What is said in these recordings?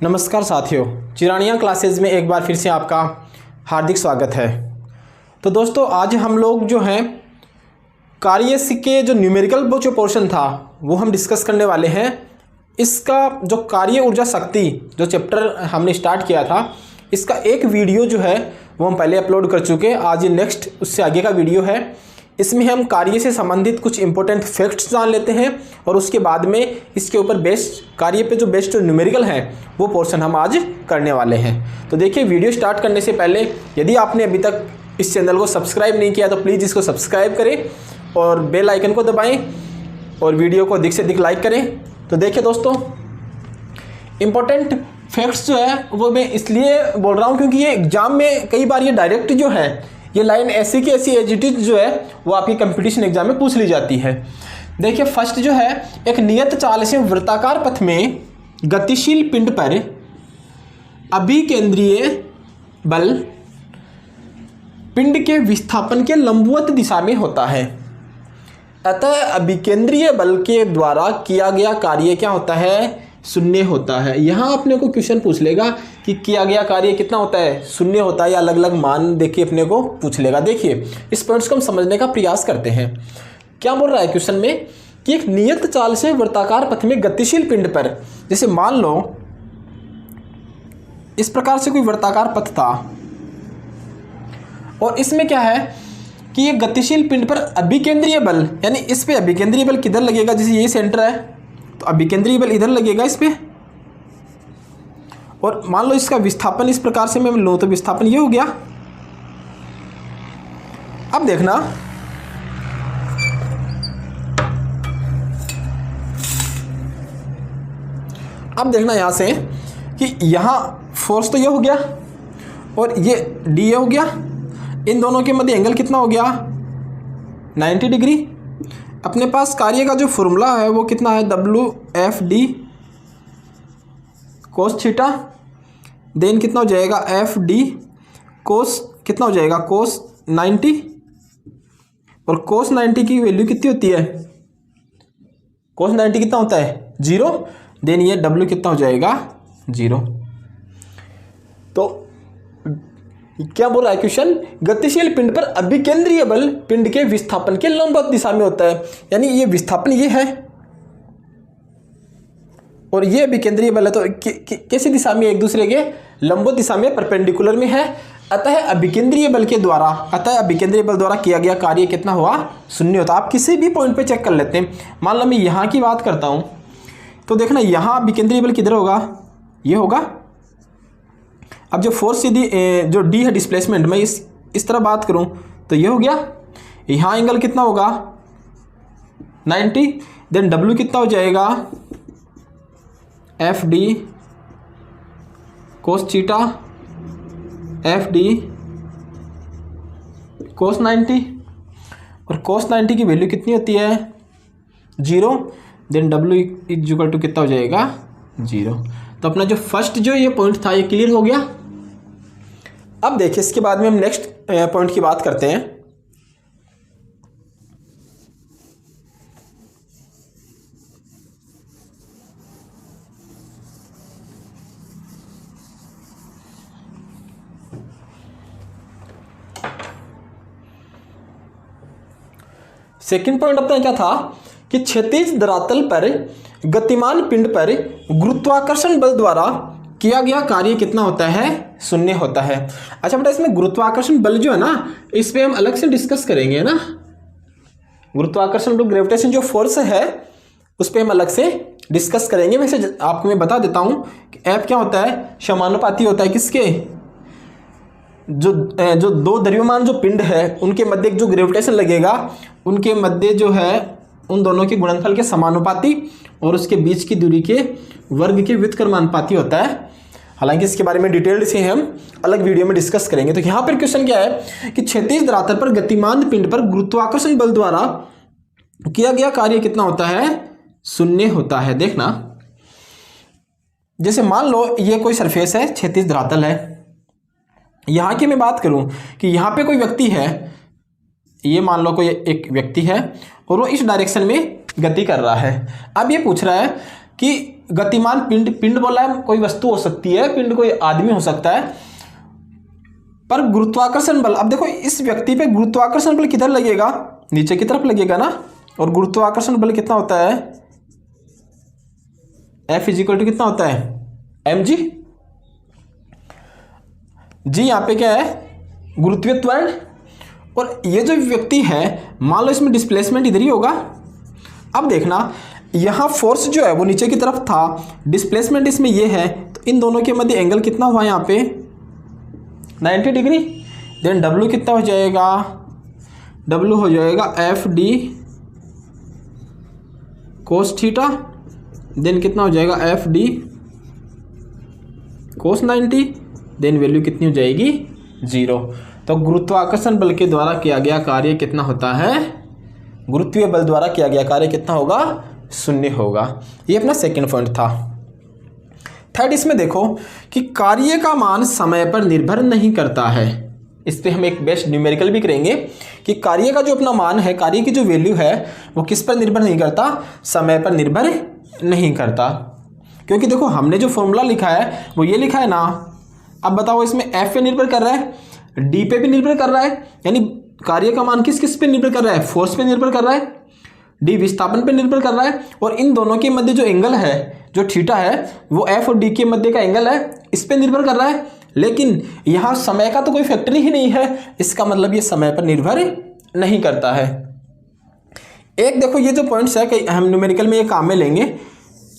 नमस्कार साथियों, चिरानिया क्लासेस में एक बार फिर से आपका हार्दिक स्वागत है। तो दोस्तों, आज हम लोग जो हैं कार्य के जो न्यूमेरिकल जो पोर्शन था वो हम डिस्कस करने वाले हैं। इसका जो कार्य ऊर्जा शक्ति जो चैप्टर हमने स्टार्ट किया था, इसका एक वीडियो जो है वो हम पहले अपलोड कर चुके हैं। आज ये नेक्स्ट उससे आगे का वीडियो है। इसमें हम कार्य से संबंधित कुछ इंपॉर्टेंट फैक्ट्स जान लेते हैं और उसके बाद में इसके ऊपर बेस्ड कार्य पे जो बेस्ड न्यूमेरिकल है वो पोर्शन हम आज करने वाले हैं। तो देखिए, वीडियो स्टार्ट करने से पहले यदि आपने अभी तक इस चैनल को सब्सक्राइब नहीं किया तो प्लीज़ इसको सब्सक्राइब करें और बेल आइकन को दबाएं और वीडियो को अधिक से अधिक लाइक करें। तो देखिए दोस्तों, इम्पोर्टेंट फैक्ट्स जो है वो मैं इसलिए बोल रहा हूँ क्योंकि ये एग्जाम में कई बार ये डायरेक्ट जो है ये लाइन ऐसी की ऐसी एज इट इज जो है वो आपकी कंपटीशन एग्जाम में पूछ ली जाती है। देखिए, फर्स्ट जो है, एक नियत चाल से वृत्ताकार पथ में गतिशील पिंड पर अभिकेंद्रीय बल पिंड के विस्थापन के लंबवत दिशा में होता है। अतः अभिकेंद्रीय बल के द्वारा किया गया कार्य क्या होता है? शून्य होता है। यहाँ अपने को क्वेश्चन पूछ लेगा कि किया गया कार्य कितना होता है, शून्य होता है या अलग अलग मान देके अपने को पूछ लेगा। देखिए, इस पॉइंट्स को हम समझने का प्रयास करते हैं। क्या बोल रहा है क्वेश्चन में कि एक नियत चाल से वृत्ताकार पथ में गतिशील पिंड पर, जैसे मान लो इस प्रकार से कोई वृत्ताकार पथ था और इसमें क्या है कि ये गतिशील पिंड पर अभिकेंद्रीय बल, यानी इस पे अभिकेंद्रीय बल किधर लगेगा? जैसे ये सेंटर है तो अभिकेंद्रीय बल इधर लगेगा इस पे, और मान लो इसका विस्थापन इस प्रकार से मैं लूँ तो विस्थापन ये हो गया। अब देखना, यहां से कि यहां फोर्स तो ये हो गया और ये डी हो गया। इन दोनों के मध्य एंगल कितना हो गया? 90 डिग्री। अपने पास कार्य का जो फॉर्मूला है वो कितना है? WFD कोस थीटा, देन कितना हो जाएगा? FD कोस कितना हो जाएगा? कोस 90, और कोस 90 की वैल्यू कितनी होती है? कोस 90 कितना होता है? 0। देन ये W कितना हो जाएगा? 0। तो क्या बोल रहा है क्वेश्चन? गतिशील पिंड पर अभिकेंद्रीय बल पिंड के विस्थापन के लंबवत दिशा में होता है। यानी ये विस्थापन ये है और ये अभिकेंद्रीय बल है, तो कैसी दिशा में? एक दूसरे के लंबवत दिशा में, परपेंडिकुलर में है। अतः अभिकेंद्रीय बल द्वारा किया गया कार्य कितना हुआ? शून्य होता। आप किसी भी पॉइंट पे चेक कर लेते हैं। मान लो मैं यहाँ की बात करता हूँ तो देखना, यहाँ अभिकेंद्रीय बल किधर होगा? ये होगा। अब जो फोर्स यदि जो डी है डिस्प्लेसमेंट, मैं इस तरह बात करूं तो ये हो गया। यहाँ एंगल कितना होगा? 90। देन W कितना हो जाएगा? FD कोस थीटा, FD कोस 90, और कोस 90 की वैल्यू कितनी होती है? 0। देन W इक्वल टू कितना हो जाएगा? 0। तो अपना जो फर्स्ट जो ये पॉइंट था ये क्लियर हो गया। अब देखिए, इसके बाद में हम नेक्स्ट पॉइंट की बात करते हैं। सेकंड पॉइंट अपना क्या था कि क्षैतिज धरातल पर गतिमान पिंड पर गुरुत्वाकर्षण बल द्वारा किया गया कार्य कितना होता है? शून्य होता है। अच्छा बेटा, इसमें गुरुत्वाकर्षण बल जो है ना, इस पे हम अलग से डिस्कस करेंगे ना। गुरुत्वाकर्षण बल, ग्रेविटेशन जो फोर्स है उस पे हम अलग से डिस्कस करेंगे। वैसे आपको मैं बता देता हूँ कि F क्या होता है? समानुपाती होता है किसके? जो दो द्रव्यमान जो पिंड है उनके मध्य जो ग्रेविटेशन लगेगा उनके मध्य जो है उन दोनों के गुणनफल के समानुपाती और उसके बीच की दूरी के वर्ग के व्युत्क्रमानुपाती होता है। हालांकि इसके बारे में डिटेल्ड से हम अलग वीडियो में डिस्कस करेंगे। तो यहाँ पर क्वेश्चन क्या है कि क्षैतिज धरातल पर गतिमान पिंड पर गुरुत्वाकर्षण बल द्वारा किया गया कार्य कितना होता है? शून्य होता है। देखना, जैसे मान लो ये कोई सरफेस है, क्षैतिज धरातल है। यहाँ की मैं बात करूँ कि यहाँ पे कोई व्यक्ति है, ये मान लो कोई एक व्यक्ति है और वो इस डायरेक्शन में गति कर रहा है। अब ये पूछ रहा है कि गतिमान पिंड, पिंड बोला है कोई वस्तु हो सकती है, पिंड कोई आदमी हो सकता है, पर गुरुत्वाकर्षण बल, अब देखो इस व्यक्ति पे गुरुत्वाकर्षण बल किधर लगेगा, नीचे की तरफ लगेगा ना, और गुरुत्वाकर्षण बल कितना होता है, F इक्वल टू कितना होता है mg। जी यहाँ पे क्या है, गुरुत्वीय त्वरण, और ये जो व्यक्ति है मान लो इसमें डिस्प्लेसमेंट इधर ही होगा। अब देखना यहाँ फोर्स जो है वो नीचे की तरफ था, डिस्प्लेसमेंट इसमें ये है, तो इन दोनों के मध्य एंगल कितना हुआ यहाँ पे 90 डिग्री। देन W कितना हो जाएगा, W हो जाएगा FD कोस थीटा, देन कितना हो जाएगा FD कोस 90, देन वैल्यू कितनी हो जाएगी 0। तो गुरुत्वाकर्षण बल के द्वारा किया गया कार्य कितना होता है, गुरुत्वीय बल द्वारा किया गया कार्य कितना होगा, 0 होगा। ये अपना सेकंड पॉइंट था। थर्ड, इसमें देखो कि कार्य का मान समय पर निर्भर नहीं करता है। इस पर हम एक बेस्ट न्यूमेरिकल भी करेंगे कि कार्य का जो अपना मान है, कार्य की जो वैल्यू है वो किस पर निर्भर नहीं करता, समय पर निर्भर नहीं करता। क्योंकि देखो हमने जो फॉर्मूला लिखा है वो ये लिखा है ना। अब बताओ इसमें F पे निर्भर कर रहा है, D पे भी निर्भर कर रहा है, यानी कार्य का मान किस किस पे निर्भर कर रहा है, फोर्स पे निर्भर कर रहा है, D विस्थापन पे निर्भर कर रहा है, और इन दोनों के मध्य जो एंगल है जो थीटा है वो F और D के मध्य का एंगल है, इस पे निर्भर कर रहा है। लेकिन यहाँ समय का तो कोई फैक्टर ही नहीं है, इसका मतलब ये समय पर निर्भर नहीं करता है। एक देखो ये जो पॉइंट्स है कि हम न्यूमेरिकल में ये काम में लेंगे।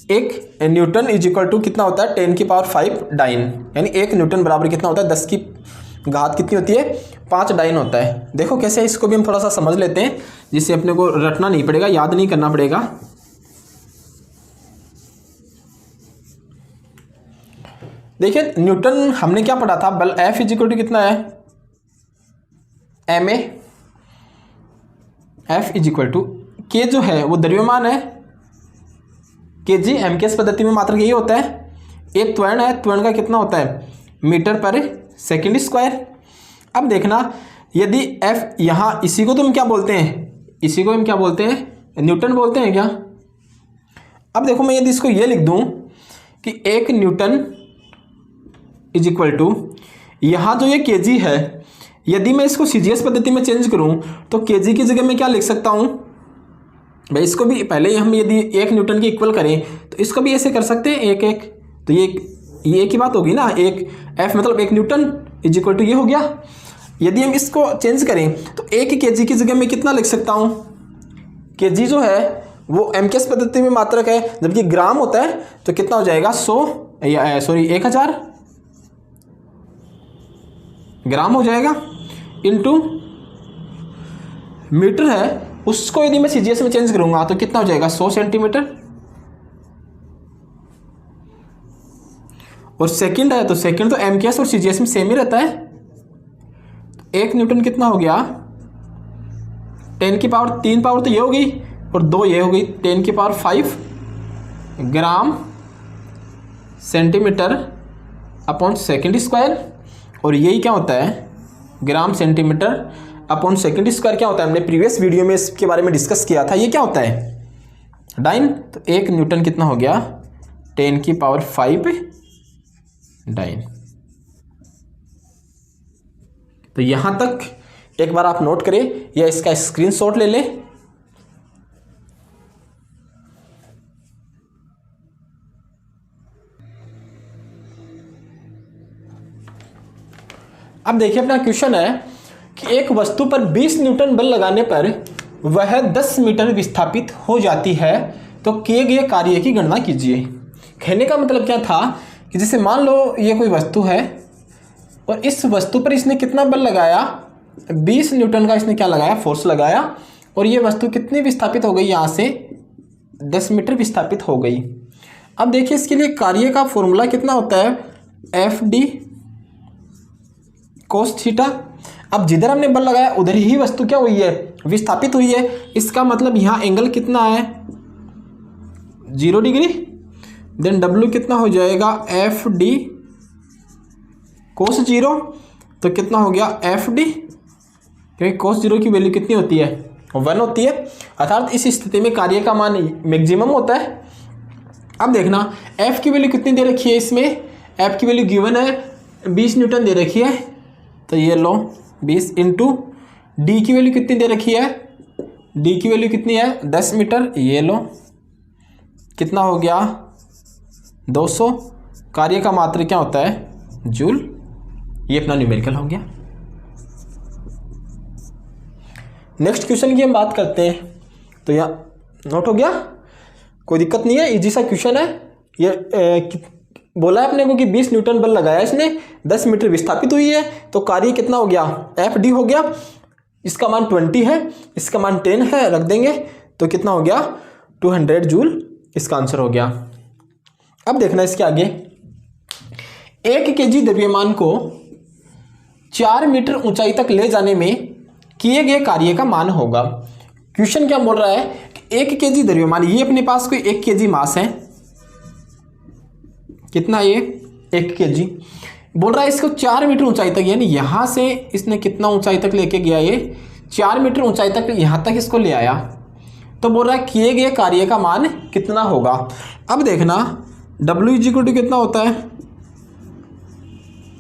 एक न्यूटन इज इक्वल टू कितना होता है 10 की पावर 5 डाइन, यानी 1 न्यूटन बराबर कितना होता है 10 की घात कितनी होती है 5 डाइन होता है। देखो कैसे, इसको भी हम थोड़ा सा समझ लेते हैं जिससे अपने को रटना नहीं पड़ेगा, याद नहीं करना पड़ेगा। देखिए न्यूटन हमने क्या पढ़ा था, बल F इज इक्वल टू कितना है ma, F is equal to के जो है वो द्रव्यमान है, के जी एमकेएस पद्धति में मात्रक यही होता है। एक त्वरण है, त्वरण का कितना होता है मीटर पर सेकंड स्क्वायर। अब देखना यदि F यहाँ, इसी को तुम क्या बोलते हैं, इसी को हम क्या बोलते हैं न्यूटन बोलते हैं क्या। अब देखो मैं यदि इसको ये लिख दूं कि 1 न्यूटन इज इक्वल टू, यहाँ जो ये केजी है, यदि मैं इसको सीजीएस पद्धति में चेंज करूं तो केजी की जगह मैं क्या लिख सकता हूं भाई, इसको भी पहले हम यदि 1 न्यूटन की इक्वल करें तो इसको भी ऐसे कर सकते हैं 1 1, तो ये एक ही बात होगी ना, एक F मतलब 1 न्यूटन इज इक्वल टू ये हो गया। यदि हम इसको चेंज करें तो 1 केजी की जगह मैं कितना लिख सकता हूँ, केजी जो है वो एमकेएस पद्धति में मात्रक है, जबकि ग्राम होता है तो कितना हो जाएगा 1000 ग्राम हो जाएगा, इनटू मीटर है, उसको यदि मैं सीजीएस में चेंज करूंगा तो कितना हो जाएगा 100 सेंटीमीटर, और सेकंड है तो सेकंड तो एमकेएस और सीजीएस में सेम ही रहता है। 1 न्यूटन कितना हो गया 10 की पावर 3 पावर तो ये हो गई और 2 ये हो गई 10 की power 5 gram centimetre upon second square, और यही क्या होता है gram centimetre upon second square क्या होता है, हमने प्रीवियस वीडियो में इसके बारे में डिस्कस किया था, ये क्या होता है डाइन। तो 1 न्यूटन कितना हो गया 10 की पावर 5 डाइन। तो यहां तक एक बार आप नोट करें या इसका स्क्रीनशॉट ले लें। अब देखिए अपना क्वेश्चन है कि एक वस्तु पर 20 न्यूटन बल लगाने पर वह 10 मीटर विस्थापित हो जाती है, तो किए गए कार्य की गणना कीजिए। कहने का मतलब क्या था कि जैसे मान लो ये कोई वस्तु है और इस वस्तु पर इसने कितना बल लगाया 20 न्यूटन का इसने क्या लगाया फोर्स लगाया, और ये वस्तु कितनी विस्थापित हो गई यहाँ से 10 मीटर विस्थापित हो गई। अब देखिए इसके लिए कार्य का फॉर्मूला कितना होता है FD कोस थीटा। अब जिधर हमने बल लगाया उधर ही वस्तु क्या हुई है विस्थापित हुई है, इसका मतलब यहाँ एंगल कितना है 0 डिग्री। देन W कितना हो जाएगा FD कोस 0, तो कितना हो गया FD, क्योंकि कोस 0 की वैल्यू कितनी होती है 1 होती है, अर्थात इस स्थिति में कार्य का मान मैक्सिमम होता है। अब देखना F की वैल्यू कितनी दे रखी है, इसमें F की वैल्यू गिवन है 20 न्यूटन दे रखी है, तो ये लो 20 इंटू D की वैल्यू कितनी दे रखी है, D की वैल्यू कितनी है 10 मीटर, ये लो कितना हो गया 200। कार्य का मात्रा क्या होता है जूल, ये अपना न्यूमेरिकल हो गया। नेक्स्ट क्वेश्चन की हम बात करते हैं, तो यहाँ नोट हो गया, कोई दिक्कत नहीं है, इजी सा क्वेश्चन है। ये बोला है अपने को कि 20 न्यूटन बल लगाया इसने, 10 मीटर विस्थापित हुई है, तो कार्य कितना हो गया एफ डी हो गया। इसका मान 20 है, इसका मान 10 है, रख देंगे तो कितना हो गया 200 जूल, इसका आंसर हो गया। अब देखना इसके आगे, 1 kg द्रव्यमान को 4 मीटर ऊंचाई तक ले जाने में किए गए कार्य का मान होगा। क्वेश्चन क्या बोल रहा है कि 1 kg द्रव्यमान, ये अपने पास कोई 1 kg मास है, कितना ये 1 kg बोल रहा है, इसको 4 मीटर ऊंचाई तक, यानी यहां से इसने कितना ऊंचाई तक लेके गया, ये 4 मीटर ऊंचाई तक यहां तक इसको ले आया, तो बोल रहा है किए गए कार्य का मान कितना होगा। अब देखना W इक्वल टू कितना होता है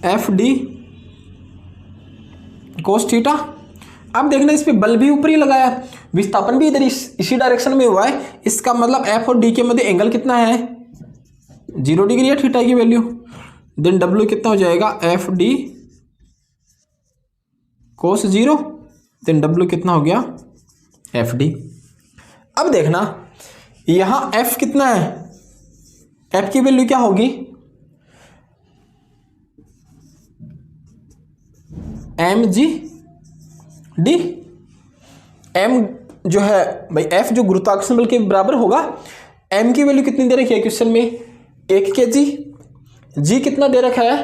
एफ डी कोस थीटा। अब देखना इस पे बल भी ऊपर ही लगाया, विस्थापन भी इधर इसी डायरेक्शन में हुआ है, इसका मतलब एफ और डी के मध्य एंगल कितना है 0 डिग्री है थीटा की वैल्यू। देन W कितना हो जाएगा F d cos 0, then W कितना हो गया एफ डी। अब देखना यहां F कितना है, F की वैल्यू क्या होगी mg d। m जो है भाई F जो गुरुत्वाकर्षण बल के बराबर होगा, m की वैल्यू कितनी दे रखी है क्वेश्चन में 1 kg, g कितना दे रखा है,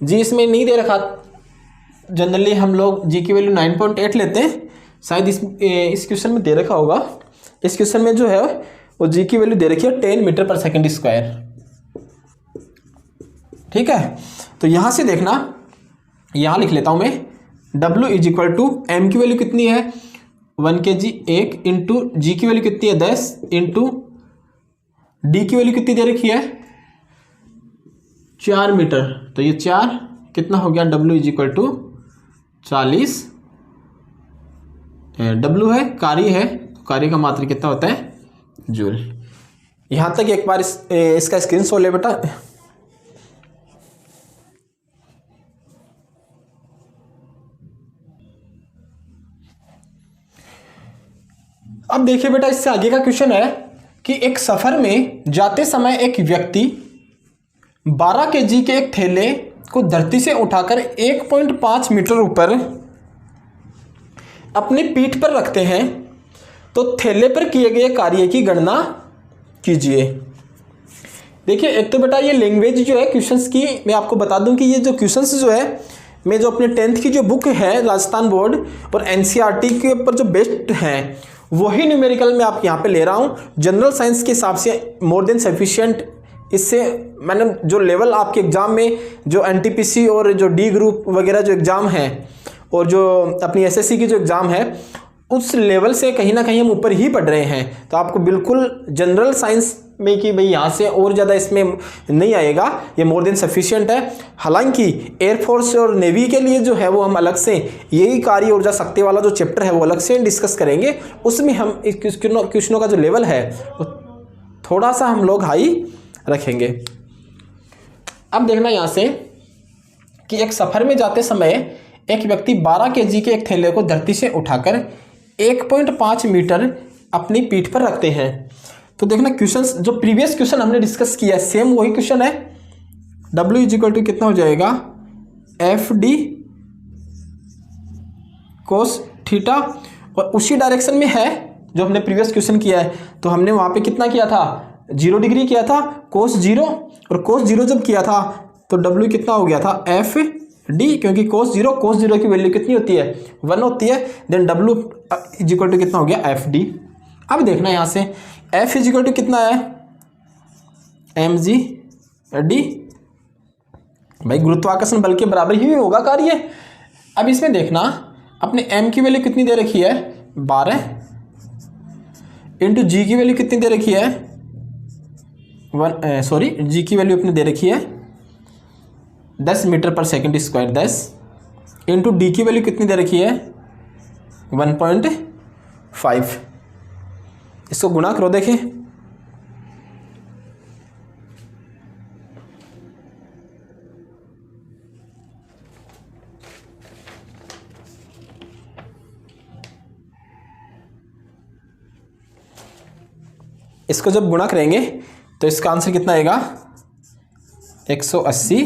g इसमें नहीं दे रखा, जनरली हम लोग g की वैल्यू 9.8 लेते हैं, शायद इस क्वेश्चन में दे रखा होगा। इस क्वेश्चन में जो है वो जी की वैल्यू दे रखी है 10 मीटर पर सेकंड स्क्वायर, ठीक है। तो यहां से देखना, यहां लिख लेता हूं मैं W is equal to M की वैल्यू कितनी है 1 kg 1 इंटू जी की वैल्यू कितनी है 10 इंटू डी की वैल्यू कितनी दे रखी है 4 मीटर, तो ये 4 कितना हो गया W is equal to 40। W है कार्य है, तो कार्य का मात्रा कितना होता है जूल। यहां तक एक बार इसका स्क्रीनशॉट ले बेटा। अब देखिए बेटा, इससे आगे का क्वेश्चन है कि एक सफर में जाते समय एक व्यक्ति 12 kg के एक थैले को धरती से उठाकर 1.5 मीटर ऊपर अपनी पीठ पर रखते हैं, तो थैले पर किए गए कार्य की गणना कीजिए। देखिए एक तो बेटा ये लैंग्वेज जो है क्वेश्चंस की, मैं आपको बता दूं कि ये जो क्वेश्चंस जो है, मैं जो अपने 10th की जो बुक है राजस्थान बोर्ड और एनसीईआरटी के ऊपर जो बेस्ड हैं वही न्यूमेरिकल में आप यहाँ पे ले रहा हूँ। जनरल साइंस के हिसाब से मोर देन सफिशिएंट, इससे मैंने जो लेवल आपके एग्जाम में जो एनटीपीसी और जो डी ग्रुप वगैरह जो एग्ज़ाम है और जो अपनी एसएससी की जो एग्ज़ाम है उस लेवल से कहीं ना कहीं हम ऊपर ही पढ़ रहे हैं, तो आपको बिल्कुल जनरल साइंस में कि भाई यहाँ से और ज़्यादा इसमें नहीं आएगा, ये मोर देन सफिशिएंट है। हालांकि एयरफोर्स और नेवी के लिए जो है वो हम अलग से यही कार्य ऊर्जा शक्ति वाला जो चैप्टर है वो अलग से डिस्कस करेंगे, उसमें हम इस क्वेश्चनों का जो लेवल है वो थोड़ा सा हम लोग हाई रखेंगे। अब देखना यहाँ से कि एक सफ़र में जाते समय एक व्यक्ति 12 kg के एक थैले को धरती से उठाकर 1.5 मीटर अपनी पीठ पर रखते हैं। तो देखना क्वेश्चंस जो प्रीवियस क्वेश्चन हमने डिस्कस किया सेम वही क्वेश्चन है। W इज इक्वल टू कितना हो जाएगा एफ डी कोस थीटा, और उसी डायरेक्शन में है जो हमने प्रीवियस क्वेश्चन किया है, तो हमने वहाँ पे कितना किया था 0 डिग्री किया था कोस 0, और कोस 0 जब किया था तो W कितना हो गया था एफ डी, क्योंकि कोस 0 की वैल्यू कितनी होती है 1 होती है। Then W is equal to कितना हो गया एफ डी। अब देखना यहाँ से F इज इक्वल टू कितना है एम जी डी, भाई गुरुत्वाकर्षण बल के बराबर ही होगा कार्य। अब इसमें देखना अपने M की वैल्यू कितनी दे रखी है 12 इंटू जी की वैल्यू कितनी दे रखी है जी की वैल्यू अपने दे रखी है 10 मीटर पर सेकंड स्क्वायर 10 इंटू डी की वैल्यू कितनी दे रखी है 1.5। इसको गुणा करो देखें। इसको जब गुणा करेंगे तो इसका आंसर कितना आएगा 180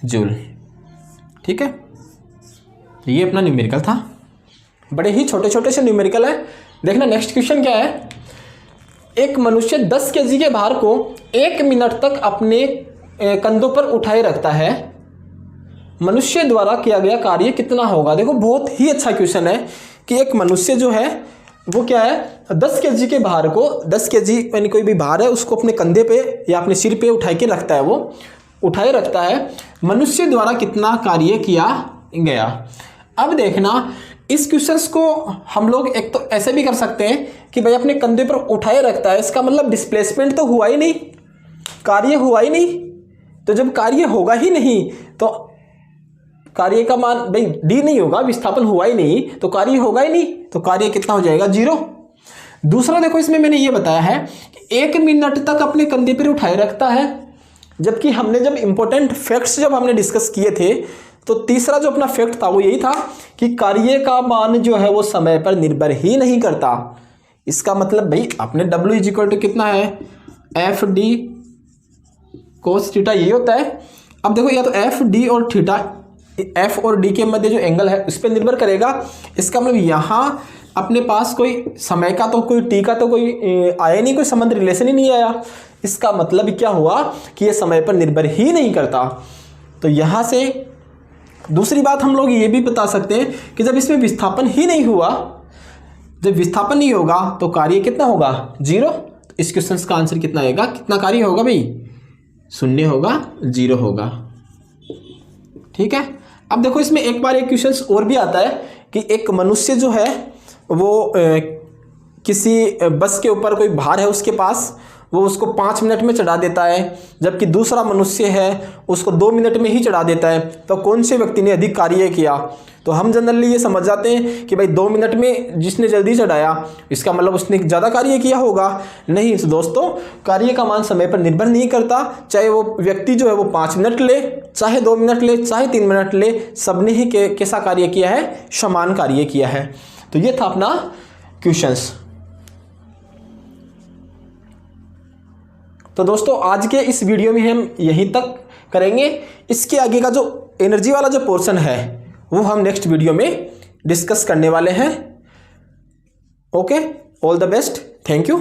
जूल। ठीक है, ये अपना न्यूमेरिकल था। बड़े ही छोटे छोटे से न्यूमेरिकल है। देखना नेक्स्ट क्वेश्चन क्या है। एक मनुष्य 10 केजी के भार को 1 मिनट तक अपने कंधों पर उठाए रखता है। मनुष्य द्वारा किया गया कार्य कितना होगा। देखो बहुत ही अच्छा क्वेश्चन है कि एक मनुष्य जो है वो क्या है 10 केजी के भार को 10 केजी यानी कोई भी भार है उसको अपने कंधे पे या अपने सिर पे उठाए के रखता है, वो उठाए रखता है। मनुष्य द्वारा कितना कार्य किया गया। अब देखना इस क्वेश्चंस को हम लोग एक तो ऐसे भी कर सकते हैं कि भाई अपने कंधे पर उठाए रखता है, इसका मतलब डिस्प्लेसमेंट तो हुआ ही नहीं, कार्य हुआ ही नहीं। तो जब कार्य होगा ही नहीं तो कार्य का मान भाई डी नहीं होगा, विस्थापन हुआ ही नहीं तो कार्य होगा ही नहीं, तो कार्य कितना हो जाएगा 0। दूसरा देखो इसमें मैंने ये बताया है कि 1 मिनट तक अपने कंधे पर उठाए रखता है, जबकि हमने जब इंपॉर्टेंट फैक्ट्स जब हमने डिस्कस किए थे तो तीसरा जो अपना फैक्ट था वो यही था कि कार्य का मान जो है वो समय पर निर्भर ही नहीं करता। इसका मतलब भाई अपने W इज इक्वल टू कितना है एफ डी कोस थीटा, ये होता है। अब देखो या तो एफ डी और थीटा, एफ और डी के मध्य जो एंगल है उस पर निर्भर करेगा। इसका मतलब यहाँ अपने पास कोई समय का तो कोई टी का तो कोई आया नहीं, कोई संबंध रिलेशन ही नहीं आया। इसका मतलब क्या हुआ कि ये समय पर निर्भर ही नहीं करता। तो यहाँ से दूसरी बात हम लोग ये भी बता सकते हैं कि जब इसमें विस्थापन ही नहीं हुआ, जब विस्थापन नहीं होगा तो कार्य कितना होगा 0। तो इस क्वेश्चन का आंसर कितना आएगा, कितना कार्य होगा भाई 0 होगा, 0 होगा। ठीक है, अब देखो इसमें एक बार एक क्वेश्चन और भी आता है कि एक मनुष्य जो है वो किसी बस के ऊपर कोई भार है उसके पास, वो उसको 5 मिनट में चढ़ा देता है, जबकि दूसरा मनुष्य है उसको 2 मिनट में ही चढ़ा देता है। तो कौन से व्यक्ति ने अधिक कार्य किया। तो हम जनरली ये समझ जाते हैं कि भाई 2 मिनट में जिसने जल्दी चढ़ाया इसका मतलब उसने ज़्यादा कार्य किया होगा। नहीं तो दोस्तों, कार्य का मान समय पर निर्भर नहीं करता, चाहे वो व्यक्ति जो है वो 5 मिनट ले, चाहे 2 मिनट ले, चाहे 3 मिनट ले, सबने ही कैसा कार्य किया है, समान कार्य किया है। तो ये था अपना क्वेश्चंस। तो दोस्तों आज के इस वीडियो में हम यहीं तक करेंगे। इसके आगे का जो एनर्जी वाला जो पोर्शन है वो हम नेक्स्ट वीडियो में डिस्कस करने वाले हैं। Okay, all the best, thank you.